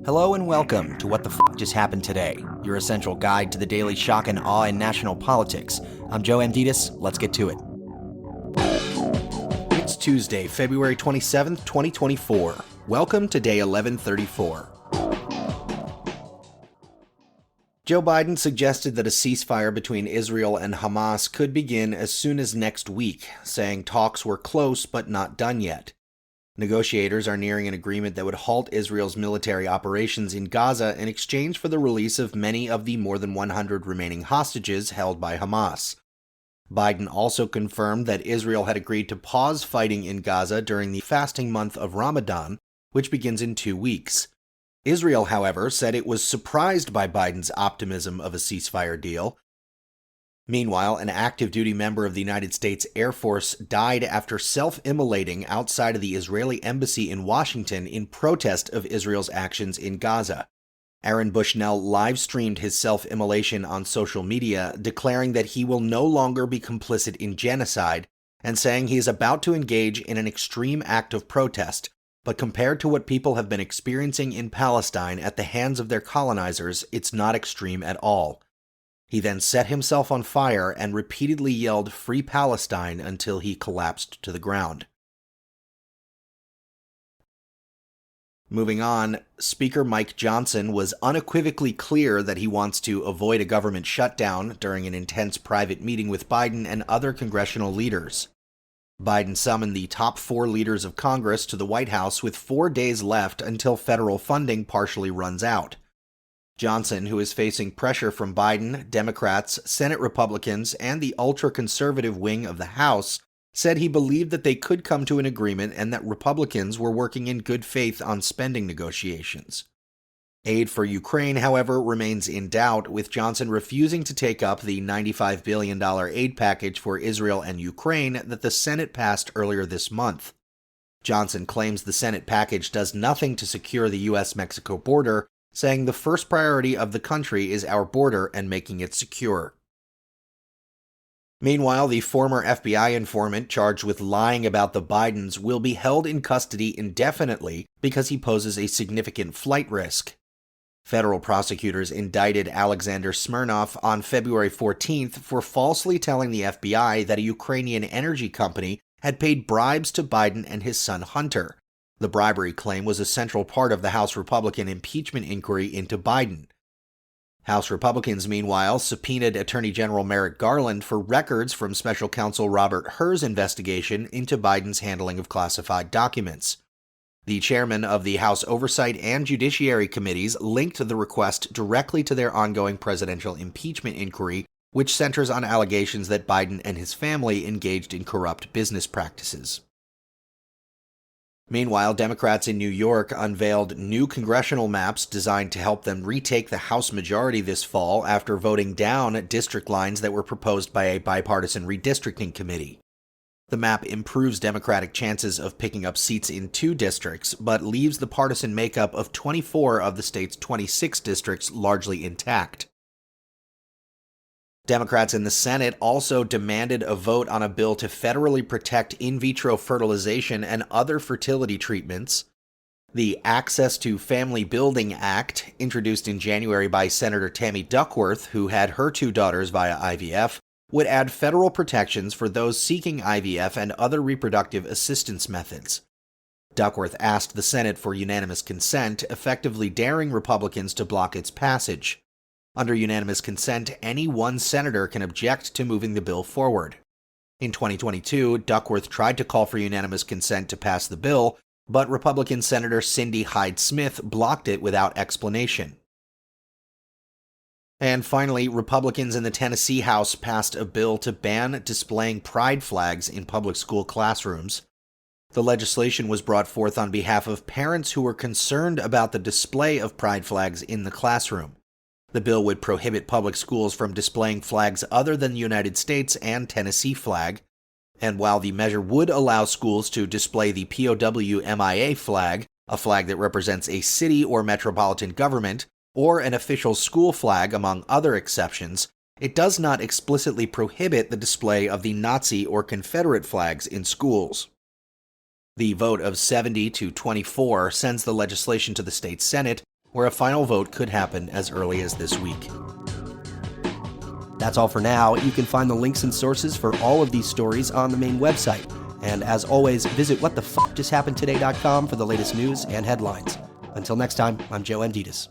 Hello and welcome to What the F*** Just Happened Today, your essential guide to the daily shock and awe in national politics. I'm Joe Amditis. Let's get to it. It's Tuesday, February 27th, 2024. Welcome to day 1134. Joe Biden suggested that a ceasefire between Israel and Hamas could begin as soon as next week, saying talks were close but not done yet. Negotiators are nearing an agreement that would halt Israel's military operations in Gaza in exchange for the release of many of the more than 100 remaining hostages held by Hamas. Biden also confirmed that Israel had agreed to pause fighting in Gaza during the fasting month of Ramadan, which begins in 2 weeks. Israel, however, said it was surprised by Biden's optimism of a ceasefire deal. Meanwhile, an active-duty member of the United States Air Force died after self-immolating outside of the Israeli embassy in Washington in protest of Israel's actions in Gaza. Aaron Bushnell live-streamed his self-immolation on social media, declaring that he will no longer be complicit in genocide, and saying he is about to engage in an extreme act of protest, but compared to what people have been experiencing in Palestine at the hands of their colonizers, it's not extreme at all. He then set himself on fire and repeatedly yelled "Free Palestine" until he collapsed to the ground. Moving on, Speaker Mike Johnson was unequivocally clear that he wants to avoid a government shutdown during an intense private meeting with Biden and other congressional leaders. Biden summoned the top 4 leaders of Congress to the White House with 4 days left until federal funding partially runs out. Johnson, who is facing pressure from Biden, Democrats, Senate Republicans, and the ultra-conservative wing of the House, said he believed that they could come to an agreement and that Republicans were working in good faith on spending negotiations. Aid for Ukraine, however, remains in doubt, with Johnson refusing to take up the $95 billion aid package for Israel and Ukraine that the Senate passed earlier this month. Johnson claims the Senate package does nothing to secure the U.S.-Mexico border, saying the first priority of the country is our border and making it secure. Meanwhile, the former FBI informant charged with lying about the Bidens will be held in custody indefinitely because he poses a significant flight risk. Federal prosecutors indicted Alexander Smirnov on February 14th for falsely telling the FBI that a Ukrainian energy company had paid bribes to Biden and his son Hunter. The bribery claim was a central part of the House Republican impeachment inquiry into Biden. House Republicans, meanwhile, subpoenaed Attorney General Merrick Garland for records from Special Counsel Robert Hur's investigation into Biden's handling of classified documents. The chairman of the House Oversight and Judiciary Committees linked the request directly to their ongoing presidential impeachment inquiry, which centers on allegations that Biden and his family engaged in corrupt business practices. Meanwhile, Democrats in New York unveiled new congressional maps designed to help them retake the House majority this fall after voting down district lines that were proposed by a bipartisan redistricting committee. The map improves Democratic chances of picking up seats in 2 districts, but leaves the partisan makeup of 24 of the state's 26 districts largely intact. Democrats in the Senate also demanded a vote on a bill to federally protect in vitro fertilization and other fertility treatments. The Access to Family Building Act, introduced in January by Senator Tammy Duckworth, who had her 2 daughters via IVF, would add federal protections for those seeking IVF and other reproductive assistance methods. Duckworth asked the Senate for unanimous consent, effectively daring Republicans to block its passage. Under unanimous consent, any one senator can object to moving the bill forward. In 2022, Duckworth tried to call for unanimous consent to pass the bill, but Republican Senator Cindy Hyde-Smith blocked it without explanation. And finally, Republicans in the Tennessee House passed a bill to ban displaying pride flags in public school classrooms. The legislation was brought forth on behalf of parents who were concerned about the display of pride flags in the classroom. The bill would prohibit public schools from displaying flags other than the United States and Tennessee flag, and while the measure would allow schools to display the POW-MIA flag, a flag that represents a city or metropolitan government, or an official school flag among other exceptions, it does not explicitly prohibit the display of the Nazi or Confederate flags in schools. The vote of 70 to 24 sends the legislation to the state Senate, where a final vote could happen as early as this week. That's all for now. You can find the links and sources for all of these stories on the main website. And as always, visit whatthefjusthappenedtoday.com for the latest news and headlines. Until next time, I'm Joe Amditis.